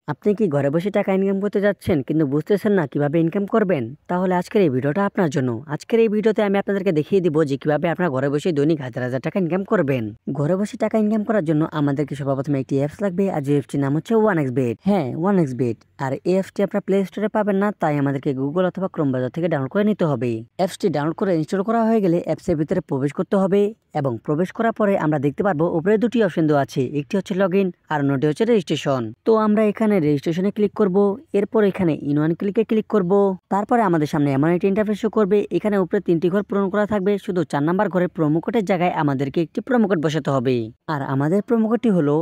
আপনি কি ঘরে বসে টাকা ইনকাম করতে যাচ্ছেন কিন্তু বুঝতেছেন না কিভাবে ইনকাম করবেন? তাহলে আজকের এই ভিডিওটা আপনার জন্য। আজকের এই ভিডিওতে আমি আপনাদেরকে দেখিয়ে দিব যে কিভাবে আপনার ঘরে বসে দৈনিক হাজার হাজার টাকা ইনকাম করবেন। ঘরে বসে টাকা ইনকাম করার জন্য আমাদেরকে সর্বপ্রথমে একটি অ্যাপস লাগবে, আর যে অ্যাপসটির নাম হচ্ছে OneXBet। হ্যাঁ, OneXBet। আর এই অ্যাপসটি আপনার প্লে স্টোরে পাবেন না, তাই আমাদেরকে গুগল অথবা ক্রোম ব্রাউজার থেকে ডাউনলোড করে নিতে হবে। অ্যাপসটি ডাউনলোড করে ইনস্টল করা হয়ে গেলে অ্যাপসের ভিতরে প্রবেশ করতে হবে, এবং প্রবেশ করার পরে আমরা দেখতে পারবো উপরে দুটি অপশন দেওয়া আছে, একটি হচ্ছে লগইন আর অন্যটি হচ্ছে রেজিস্ট্রেশন। তো আমরা এখানে রেজিস্ট্রেশনে ক্লিক করব, এরপর এখানে ইন ওয়ান ক্লিকে ক্লিক করব। তারপরে আমাদের সামনে এমন একটি ইন্টারফেস শো করবে, এখানে উপরে 3টি ঘর পূরণ করা থাকবে, শুধু 4 নাম্বার ঘরে প্রোমো কোডের জায়গায় আমাদেরকে একটি প্রোমো কোড বসাতে হবে। আর আমাদের প্রোমো কোডটি হলো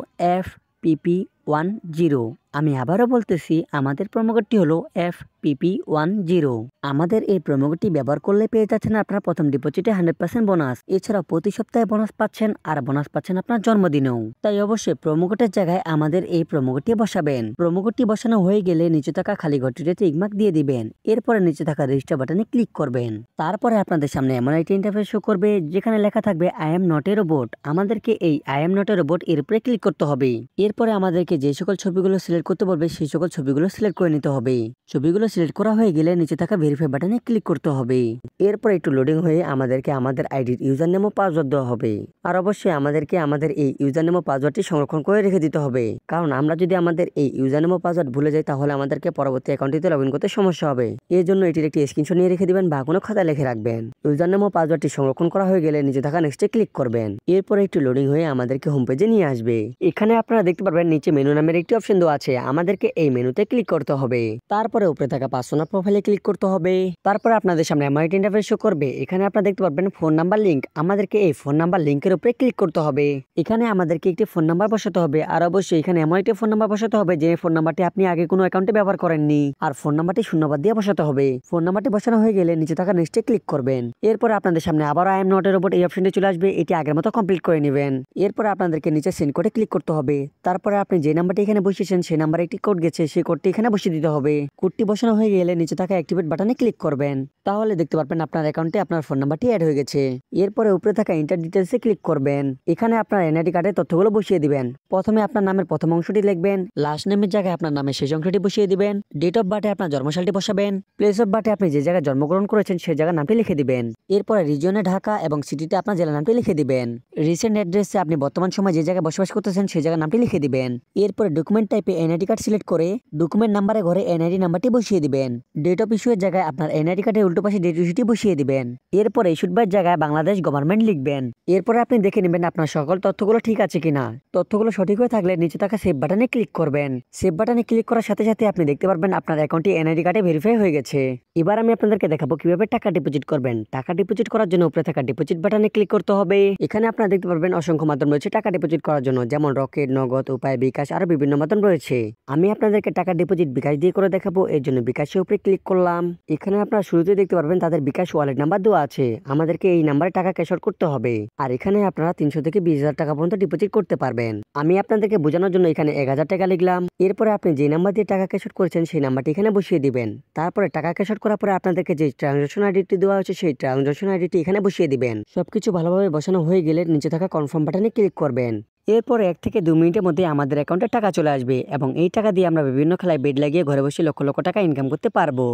FPP10। আমি আবারও বলতেছি, আমাদের প্রোমো কোডটি হলো FPP10। আমাদের এই প্রোমো কোডটি ব্যবহার করলে পেয়ে যাচ্ছেন আপনার প্রথম ডিপোজিটে 100% বোনাস। এছাড়াও প্রতি সপ্তাহে বোনাস পাচ্ছেন, আর বোনাস পাচ্ছেন আপনার জন্মদিনেও। তাই অবশ্যই প্রোমো কোডের জায়গায় আমাদের এই প্রোমো কোডটি বসাবেন। প্রোমো কোডটি বসানো হয়ে গেলে নিচে থাকা খালি ঘরটিতে টিক মার্ক দিয়ে দিবেন, এরপরে নিচে থাকা রেজিস্টার বাটনে ক্লিক করবেন। তারপরে আপনাদের সামনে এমন একটি ইন্টারফেস শো করবে, যেখানে লেখা থাকবে I am not a robot. আমাদেরকে এই I am not a robot এর উপরে ক্লিক করতে হবে। এরপরে আমাদেরকে যে সকল ছবিগুলো সিলেক্ট করতে বলবে সেই সকল ছবিগুলো সিলেক্ট করে নিতে হবে। ছবিগুলো সিলেক্ট করা হয়ে গেলে নিচে থাকা ভেরিফাই বাটনে ক্লিক করতে হবে। এরপর একটু লোডিং হয়ে আমাদেরকে আমাদের আইডির ইউজার নেম ও পাসওয়ার্ড দেওয়া হবে। আর অবশ্যই আমাদেরকে আমাদের এই ইউজার নেম ও পাসওয়ার্ডটি সংরক্ষণ করে রেখে দিতে হবে, কারণ আমরা যদি আমাদের এই ইউজার নেম ও পাসওয়ার্ড ভুলে যাই তাহলে আমাদেরকে পরবর্তী অ্যাকাউন্টটিতে লগইন করতে সমস্যা হবে। এর জন্য এটির একটি স্ক্রিনশট নিয়ে রেখে দিবেন বা কোনো খাতায় লিখে রাখবেন। ইউজার নেম ও পাসওয়ার্ডটি সংরক্ষণ করা হয়ে গেলে নিচে থাকা নেক্সটে ক্লিক করবেন। এরপর একটু লোডিং হয়ে আমাদেরকে হোম পেজে নিয়ে আসবে। এখানে আপনারা দেখতে পারবেন নিচে মেনু নামের একটি অপশন দেওয়া আছে, আমাদেরকে এই মেনুতে ক্লিক করতে হবে। তারপরে উপরে থাকা পার্সোনাল প্রোফাইলে ক্লিক করতে হবে। তারপরে আপনাদের সামনে এমন একটি ইন্টারফেস শো করবে, এখানে আপনারা দেখতে পারবেন ফোন নাম্বার লিংক। আমাদেরকে এই ফোন নাম্বার লিংকের উপরে ক্লিক করতে হবে। এখানে আমাদেরকে একটি ফোন নাম্বার বসাতে হবে, আর অবশ্যই এখানে এমন একটি ফোন নাম্বার বসাতে হবে যে ফোন নাম্বারটি আপনি আগে কোনো অ্যাকাউন্টে ব্যবহার করেননি, আর ফোন নাম্বারটি শূন্যবাদ দিয়ে বসাতে হবে। ফোন নাম্বারটি বসানো হয়ে গেলে নিচে থাকা নেক্সটে ক্লিক করবেন। এরপর আপনাদের সামনে আবার আই এম নট এর রোবট এই অপশনটি চলে আসবে, এটি আগের মতো কমপ্লিট করে নেবেন। এরপর আপনাদেরকে নিচে সেন্ড কোডে ক্লিক করতে হবে। তারপরে আপনি যে নাম্বারটি এখানে বসিয়েছেন সেই নাম্বারে একটি কোড গেছে, সেই কোডটি এখানে বসিয়ে দিতে হবে। কোডটি বসানো হয়ে গেলে নিচে থাকা অ্যাক্টিভেট বাটনে ক্লিক করবেন, তাহলে দেখতে পারবেন আপনার অ্যাকাউন্টে আপনার ফোন নাম্বারটি অ্যাড হয়ে গেছে। এরপরে উপরে থাকা ইন্টার ডিটেলসে ক্লিক করবেন। এখানে আপনার এনআইডি কার্ডের তথ্যগুলো বসিয়ে দিবেন। প্রথমে আপনার নামের প্রথম অংশটি লিখবেন, লাস্ট নেমের জায়গায় আপনার নামের শেষ অংশটি বসিয়ে দিবেন, ডেট অফ বার্থে আপনার জন্মসালটি বসাবেন, প্লেস অফ বার্থে আপনি যে জায়গায় জন্মগ্রহণ করেছেন সেই জায়গার নামটি লিখে দিবেন। এরপরে রিজিয়নে ঢাকা এবং সিটিতে আপনার জেলার নামটি লিখে দিবেন। রিসেন্ট অ্যাড্রেসে আপনি বর্তমান সময় যে জায়গায় বসবাস করতেছেন সেই জায়গার নামটি লিখে দিবেন। এরপরে ডকুমেন্ট টাইপে এনআইডি কার্ড সিলেক্ট করে ডকুমেন্ট নাম্বারে ঘরে এনআইডি নাম্বারটি বসিয়ে দিবেন। ডেট অফ ইস্যু এর জায়গায় আপনার এনআইডি কার্ডের উল্টো পাশে ডেট ইস্যুটি বসিয়ে দিবেন। এরপরে ইস্যুড বাই জায়গায় বাংলাদেশ গভর্নমেন্ট লিখবেন। এরপরে আপনি দেখে নেবেন আপনার সকল তথ্যগুলো ঠিক আছে কিনা। তথ্যগুলো সঠিক হয়ে থাকলে নিচে থাকা সেভ বাটনে ক্লিক করবেন। সেভ বাটনে ক্লিক করার সাথে সাথে আপনি দেখতে পারবেন আপনার অ্যাকাউন্টটি এনআইডি কার্ডে ভেরিফাই হয়ে গেছে। এবার আমি আপনাদেরকে দেখাবো কিভাবে টাকা ডিপোজিট করবেন। টাকা ডিপোজিট করার জন্য উপরে থাকা ডিপোজিট বাটনে ক্লিক করতে হবে। এখানে আপনারা দেখতে পারবেন অসংখ্য মাধ্যম রয়েছে টাকা ডিপোজিট করার জন্য, যেমন রকেট, নগদ, উপায়, বিকাশ আরো বিভিন্ন মাধ্যম রয়েছে। আমি আপনাদেরকে টাকা ডিপোজিট বিকাশ দিয়ে করে দেখাবো, এর জন্য বিকাশের উপরে ক্লিক করলাম। এখানে আপনারা শুরুতে দেখতে পারবেন তাদের বিকাশ ওয়ালেট নাম্বার দেওয়া আছে, আমাদেরকে এই নাম্বারে টাকা ক্যাশ আউট করতে হবে। আর এখানে আপনারা 300 থেকে 20,000 টাকা পর্যন্ত ডিপোজিট করতে পারবেন। আমি আপনাদেরকে বোঝানোর জন্য এখানে 1000 টাকা লিখলাম। এরপরে আপনি যে নাম্বার দিয়ে টাকা ক্যাশ আউট করেছেন সেই নাম্বারটি এখানে বসিয়ে দিবেন। তারপরে টাকা ক্যাশ আউট করার পরে আপনাদেরকে যে ট্রানজাকশন আইডিটি দেওয়া হয়েছে সেই ট্রানজাকশন আইডিটি এখানে বসিয়ে দিবেন। সবকিছু ভালোভাবে বসানো হয়ে গেলে নিচে থাকা কনফার্ম বাটনে ক্লিক করবেন। এরপর 1 থেকে 2 মিনিটের মধ্যে আমাদের অ্যাকাউন্টে টাকা চলে আসবে, এবং এই টাকা দিয়ে আমরা বিভিন্ন খেলায় বেড লাগিয়ে ঘরে বসে লক্ষ লক্ষ টাকা ইনকাম করতে পারবো।